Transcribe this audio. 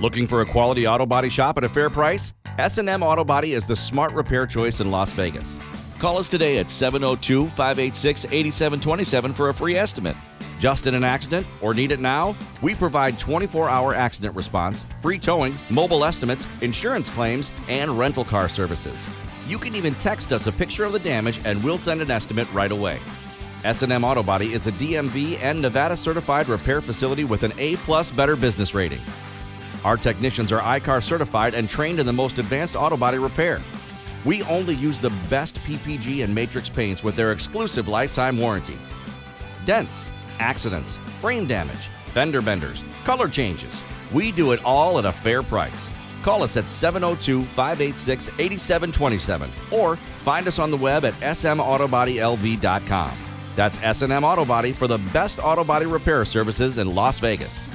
Looking for a quality auto body shop at a fair price? S&M Auto Body is the smart repair choice in Las Vegas. Call us today at 702-586-8727 for a free estimate. Just in an accident or need it now? We provide 24-hour accident response, free towing, mobile estimates, insurance claims, and rental car services. You can even text us a picture of the damage and we'll send an estimate right away. S&M Auto Body is a DMV and Nevada certified repair facility with an A+ Better Business rating. Our technicians are ICAR certified and trained in the most advanced auto body repair. We only use the best PPG and matrix paints with their exclusive lifetime warranty. Dents, accidents, frame damage, fender benders, color changes. We do it all at a fair price. Call us at 702-586-8727 or find us on the web at smautobodylv.com. That's S&M Auto Body for the best auto body repair services in Las Vegas.